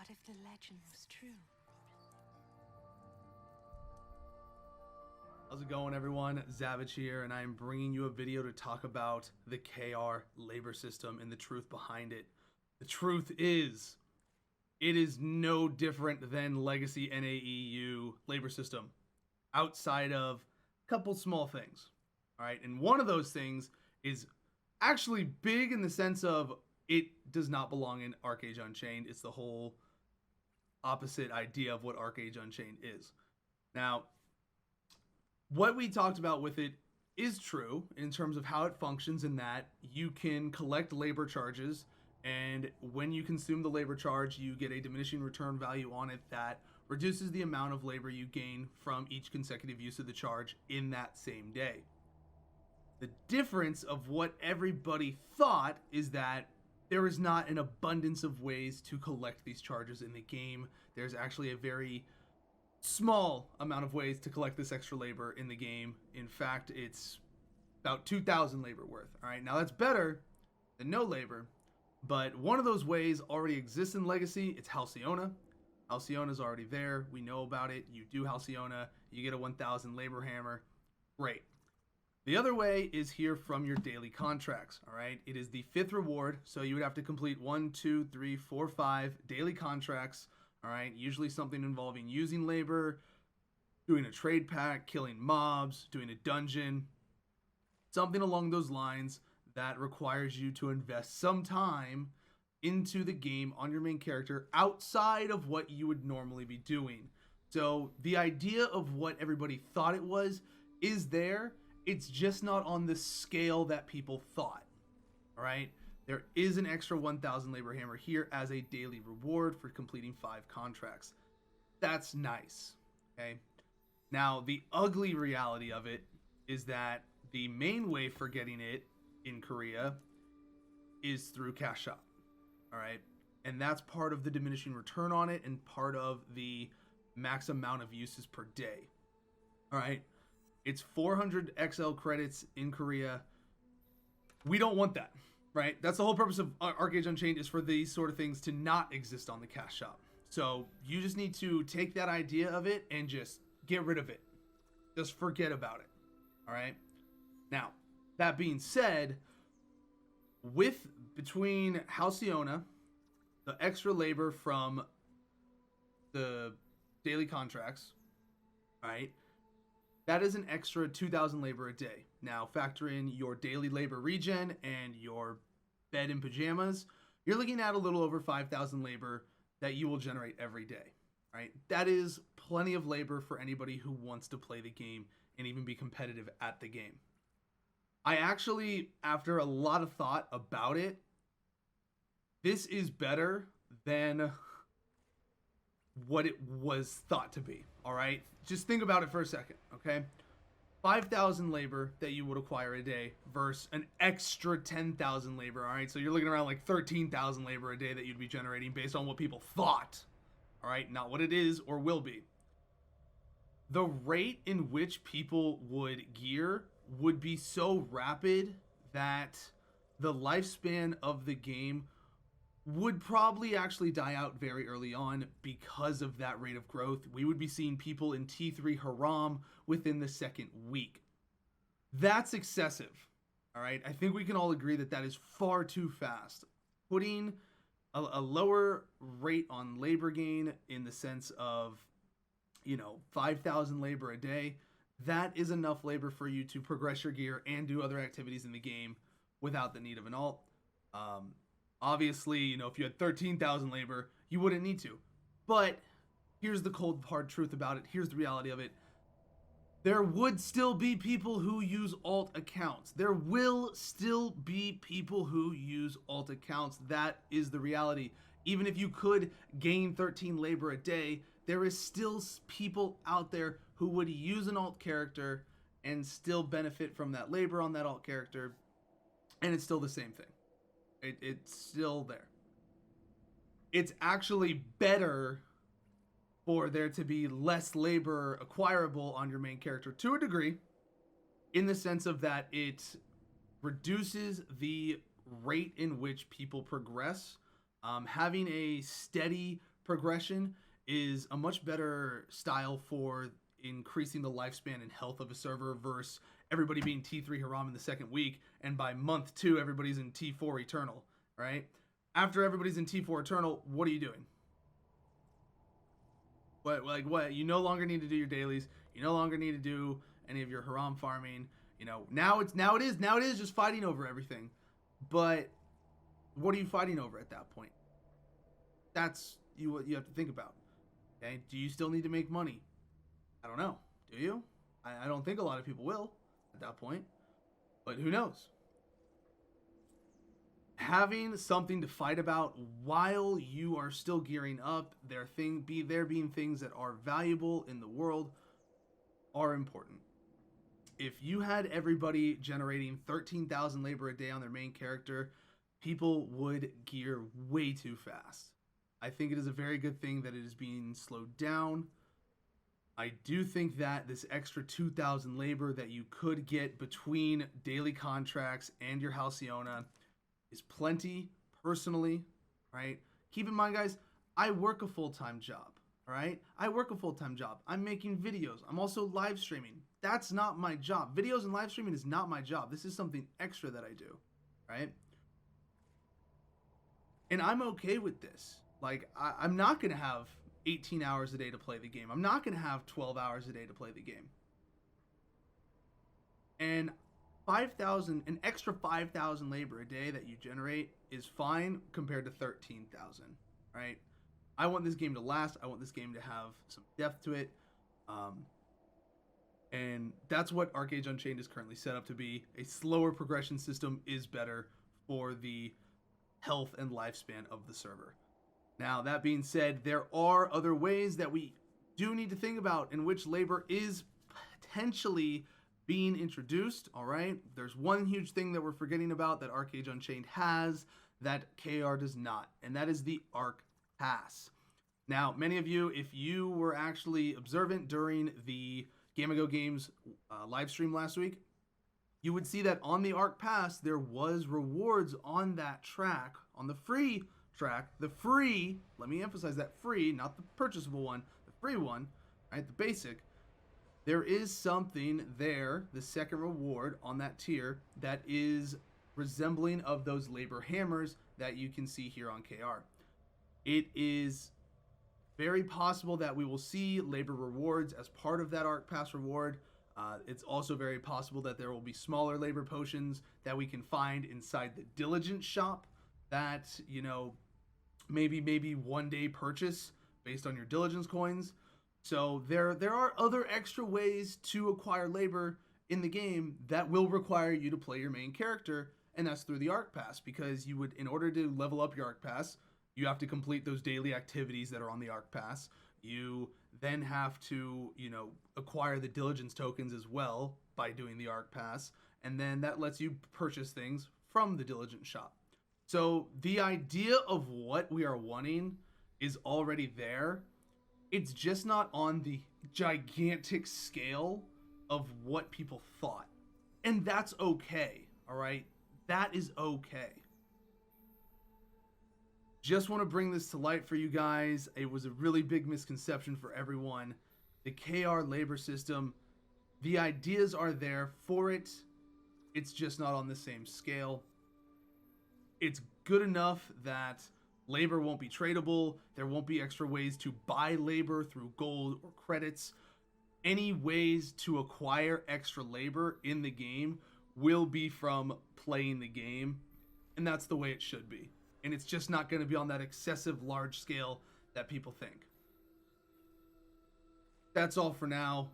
What if the legend was true? How's it going, everyone? Zavich here, and I'm bringing you a video to talk about the KR labor system and the truth behind it. The truth is, it is no different than legacy NAEU labor system, outside of a couple small things. All right, and one of those things is actually big in the sense of it does not belong in ArcheAge Unchained. It's the whole opposite idea of what ArcheAge Unchained is. Now, what we talked about with it is true in terms of how it functions, in that you can collect labor charges, and when you consume the labor charge, you get a diminishing return value on it that reduces the amount of labor you gain from each consecutive use of the charge in that same day. The difference of what everybody thought is that there is not an abundance of ways to collect these charges in the game. There's actually a very small amount of ways to collect this extra labor in the game. In fact, it's about 2,000 labor worth. All right, now that's better than no labor, but one of those ways already exists in Legacy. It's Halcyona. Halcyona's already there. We know about it. You do Halcyona, you get a 1,000 labor hammer. Great. The other way is here from your daily contracts. All right, it is the 5th reward, so you would have to complete 1, 2, 3, 4, 5 daily contracts. All right, usually something involving using labor, doing a trade pack, killing mobs, doing a dungeon, something along those lines that requires you to invest some time into the game on your main character outside of what you would normally be doing. So the idea of what everybody thought it was is there. It's just not on the scale that people thought. All right, there is an extra 1,000 labor hammer here as a daily reward for completing 5 contracts. That's nice. Okay, now the ugly reality of it is that the main way for getting it in Korea is through Cash Shop. All right, and that's part of the diminishing return on it and part of the max amount of uses per day. All right, it's 400 XL credits in Korea. We don't want that, right? That's the whole purpose of ArcheAge Unchained, is for these sort of things to not exist on the Cash Shop. So you just need to take that idea of it and just get rid of it. Just forget about it. All right. Now, that being said, between Halcyona, the extra labor from the daily contracts, right? That is an extra 2,000 labor a day. Now, factor in your daily labor regen and your bed and pajamas, you're looking at a little over 5,000 labor that you will generate every day, right? That is plenty of labor for anybody who wants to play the game and even be competitive at the game. I actually, after a lot of thought about it, this is better than what it was thought to be. All right, just think about it for a second. Okay, 5,000 labor that you would acquire a day versus an extra 10,000 labor. All right, so you're looking around like 13,000 labor a day that you'd be generating based on what people thought. All right, not what it is or will be. The rate in which people would gear would be so rapid that the lifespan of the game would probably actually die out very early on because of that rate of growth. We would be seeing people in T3 Haram within the second week. That's excessive. All right, I think we can all agree that that is far too fast. Putting a lower rate on labor gain in the sense of, 5,000 labor a day, that is enough labor for you to progress your gear and do other activities in the game without the need of an alt. Obviously, if you had 13,000 labor, you wouldn't need to. But here's the cold, hard truth about it. Here's the reality of it. There would still be people who use alt accounts. There will still be people who use alt accounts. That is the reality. Even if you could gain 13 labor a day, there is still people out there who would use an alt character and still benefit from that labor on that alt character. And it's still the same thing. It's still there. It's actually better for there to be less labor acquirable on your main character to a degree, in the sense of that it reduces the rate in which people progress. Having a steady progression is a much better style for increasing the lifespan and health of a server versus everybody being T3 Haram in the second week, and by month 2 everybody's in T4 Eternal, right? After everybody's in T4 Eternal, what are you doing? What? You no longer need to do your dailies. You no longer need to do any of your Haram farming. You know, now it is just fighting over everything. But what are you fighting over at that point? That's what you have to think about. Okay? Do you still need to make money? I don't know. Do you? I don't think a lot of people will at that point. But who knows? Having something to fight about while you are still gearing up, there being things that are valuable in the world, are important. If you had everybody generating 13,000 labor a day on their main character, people would gear way too fast. I think it is a very good thing that it is being slowed down. I do think that this extra 2,000 labor that you could get between daily contracts and your Halcyona is plenty, personally, right? Keep in mind, guys, I work a full-time job, all right? I work a full-time job. I'm making videos. I'm also live streaming. That's not my job. Videos and live streaming is not my job. This is something extra that I do, right? And I'm okay with this. Like, I'm not going to have 18 hours a day to play the game. I'm not going to have 12 hours a day to play the game. And 5,000, an extra 5,000 labor a day that you generate is fine compared to 13,000, right? I want this game to last. I want this game to have some depth to it. And that's what ArcheAge Unchained is currently set up to be. A slower progression system is better for the health and lifespan of the server. Now, that being said, there are other ways that we do need to think about in which labor is potentially being introduced, all right? There's one huge thing that we're forgetting about that ArcheAge Unchained has that KR does not, and that is the Arc Pass. Now, many of you, if you were actually observant during the Gamago Games live stream last week, you would see that on the Arc Pass, there was rewards on that track, on the free track, let me emphasize that free, not the purchasable one, the free one, right, the basic. There is something there, the second reward on that tier, that is resembling of those labor hammers that you can see here on KR. It is very possible that we will see labor rewards as part of that Arc Pass reward. It's also very possible that there will be smaller labor potions that we can find inside the Diligent shop that, you know, maybe one day purchase based on your Diligence coins. So there are other extra ways to acquire labor in the game that will require you to play your main character, and that's through the Arc Pass, because you would, in order to level up your Arc Pass, you have to complete those daily activities that are on the Arc Pass. You then have to, you know, acquire the Diligence tokens as well by doing the Arc Pass, and then that lets you purchase things from the Diligence shop. So the idea of what we are wanting is already there. It's just not on the gigantic scale of what people thought. And that's okay, all right? That is okay. Just want to bring this to light for you guys. It was a really big misconception for everyone. The KR labor system, the ideas are there for it. It's just not on the same scale. It's good enough that labor won't be tradable. There won't be extra ways to buy labor through gold or credits. Any ways to acquire extra labor in the game will be from playing the game. And that's the way it should be. And it's just not going to be on that excessive large scale that people think. That's all for now.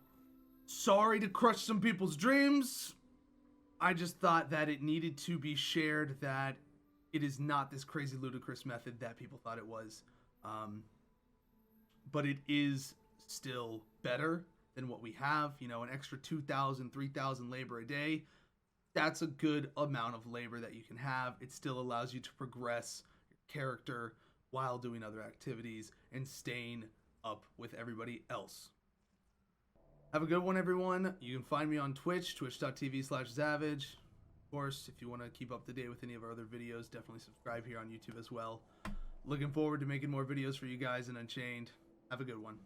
Sorry to crush some people's dreams. I just thought that it needed to be shared that it is not this crazy ludicrous method that people thought it was. But it is still better than what we have. You know, an extra 2,000, 3,000 labor a day. That's a good amount of labor that you can have. It still allows you to progress your character while doing other activities and staying up with everybody else. Have a good one, everyone. You can find me on Twitch, twitch.tv/Zavage. Of course, if you want to keep up to date with any of our other videos, definitely subscribe here on YouTube as well. Looking forward to making more videos for you guys in Unchained. Have a good one.